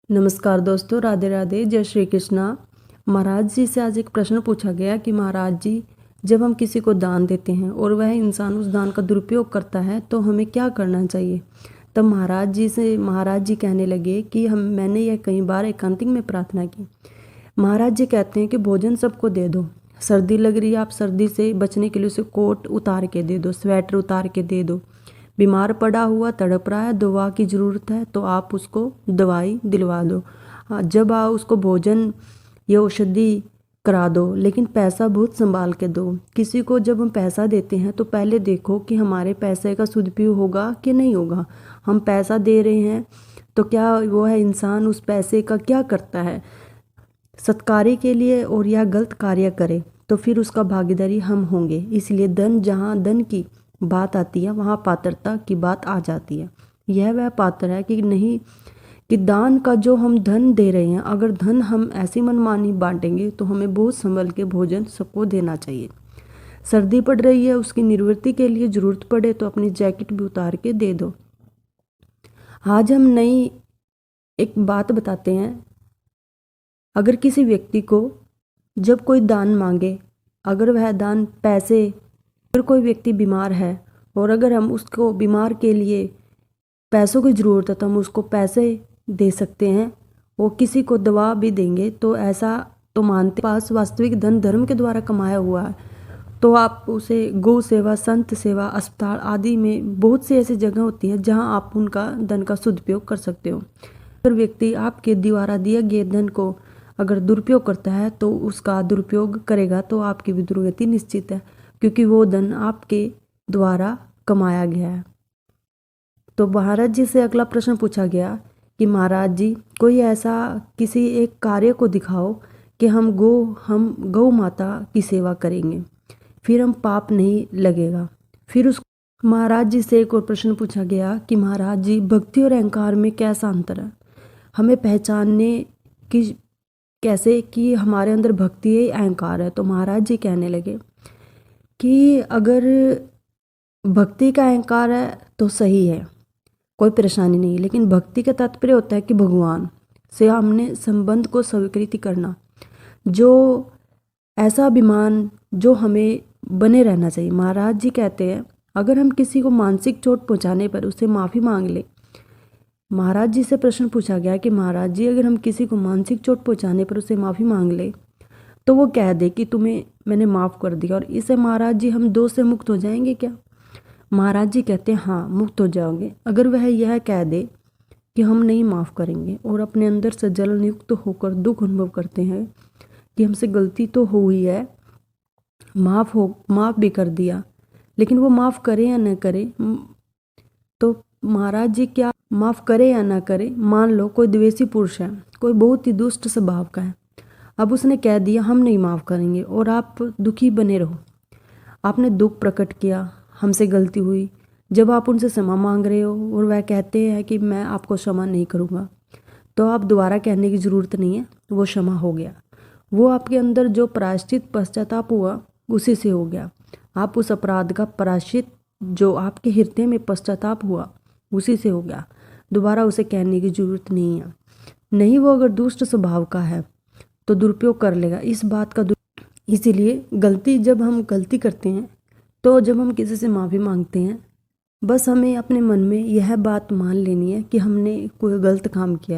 नमस्कार दोस्तों, राधे राधे, जय श्री कृष्णा। महाराज जी से आज एक प्रश्न पूछा गया कि महाराज जी, जब हम किसी को दान देते हैं और वह इंसान उस दान का दुरुपयोग करता है तो हमें क्या करना चाहिए। तब महाराज जी कहने लगे कि मैंने यह कई बार एकांतिक में प्रार्थना की। महाराज जी कहते हैं कि भोजन सबको दे दो। सर्दी लग रही है, आप सर्दी से बचने के लिए उसे कोट उतार के दे दो, स्वेटर उतार के दे दो। बीमार पड़ा हुआ तड़प रहा है, दवा की ज़रूरत है तो आप उसको दवाई दिलवा दो। जब आप उसको भोजन या औषधि करा दो, लेकिन पैसा बहुत संभाल के दो। किसी को जब हम पैसा देते हैं तो पहले देखो कि हमारे पैसे का सदुपयोग होगा कि नहीं होगा। हम पैसा दे रहे हैं तो क्या वो है इंसान उस पैसे का क्या करता है, सत्कार्य के लिए, और या गलत कार्य करे तो फिर उसका भागीदारी हम होंगे। इसलिए जहाँ धन की बात आती है वहाँ पात्रता की बात आ जाती है। यह वह पात्र है कि नहीं कि दान का जो हम धन दे रहे हैं, अगर धन हम ऐसी मनमानी बांटेंगे तो हमें बहुत संभल के भोजन सबको देना चाहिए। सर्दी पड़ रही है, उसकी निवृत्ति के लिए जरूरत पड़े तो अपनी जैकेट भी उतार के दे दो। आज हम नई एक बात बताते हैं। अगर किसी व्यक्ति को जब कोई दान मांगे, अगर वह दान पैसे, अगर कोई व्यक्ति बीमार है और अगर हम उसको बीमार के लिए पैसों की ज़रूरत है तो हम उसको पैसे दे सकते हैं। वो किसी को दवा भी देंगे तो ऐसा तो मानते पास वास्तविक धन धर्म के द्वारा कमाया हुआ है तो आप उसे गौ सेवा, संत सेवा, अस्पताल आदि में बहुत सी ऐसी जगह होती हैं जहां आप उनका धन का सदुपयोग कर सकते हो। अगर व्यक्ति आपके द्वारा दिए गए धन को अगर दुरुपयोग करता है तो उसका दुरुपयोग करेगा तो आपकी भी दुर्गति निश्चित है, क्योंकि वो धन आपके द्वारा कमाया गया है। तो महाराज जी से अगला प्रश्न पूछा गया कि महाराज जी, कोई ऐसा किसी एक कार्य को दिखाओ कि हम गौ माता की सेवा करेंगे, फिर हम पाप नहीं लगेगा। फिर उस महाराज जी से एक और प्रश्न पूछा गया कि महाराज जी, भक्ति और अहंकार में कैसा अंतर है, हमें पहचानने की कैसे कि हमारे अंदर भक्ति है अहंकार है। तो महाराज जी कहने लगे कि अगर भक्ति का अहंकार है तो सही है, कोई परेशानी नहीं, लेकिन भक्ति का तात्पर्य होता है कि भगवान से हमने संबंध को स्वीकृति करना, जो ऐसा अभिमान जो हमें बने रहना चाहिए। महाराज जी कहते हैं अगर हम किसी को मानसिक चोट पहुंचाने पर उससे माफ़ी मांग ले। महाराज जी से प्रश्न पूछा गया कि महाराज जी, अगर हम किसी को मानसिक चोट पहुंचाने पर उससे माफ़ी मांग ले तो वो कह दे कि तुम्हें मैंने माफ़ कर दिया, और इससे महाराज जी हम दोष से मुक्त हो जाएंगे क्या। महाराज जी कहते हैं हाँ, मुक्त हो जाओगे। अगर वह यह कह दे कि हम नहीं माफ़ करेंगे और अपने अंदर से जलन युक्त होकर दुख अनुभव करते हैं कि हमसे गलती तो हुई है, माफ़ भी कर दिया, लेकिन वो माफ़ करे या न करे, तो महाराज जी क्या माफ़ करे या ना करे, मान लो कोई द्वेषी पुरुष है, कोई बहुत ही दुष्ट स्वभाव का है, अब उसने कह दिया हम नहीं माफ़ करेंगे और आप दुखी बने रहो। आपने दुख प्रकट किया, हमसे गलती हुई, जब आप उनसे क्षमा मांग रहे हो और वह कहते हैं कि मैं आपको क्षमा नहीं करूँगा, तो आप दोबारा कहने की ज़रूरत नहीं है, वो क्षमा हो गया। वो आपके अंदर जो प्रायश्चित पश्चाताप हुआ उसी से हो गया। आप उस अपराध का प्रायश्चित जो आपके हृदय में पश्चाताप हुआ उसी से हो गया, दोबारा उसे कहने की ज़रूरत नहीं है। नहीं, वो अगर दुष्ट स्वभाव का है तो दुरुपयोग कर लेगा इस बात का। इसीलिए जब हम गलती करते हैं तो जब हम किसी से माफ़ी मांगते हैं, बस हमें अपने मन में यह बात मान लेनी है कि हमने कोई गलत काम किया।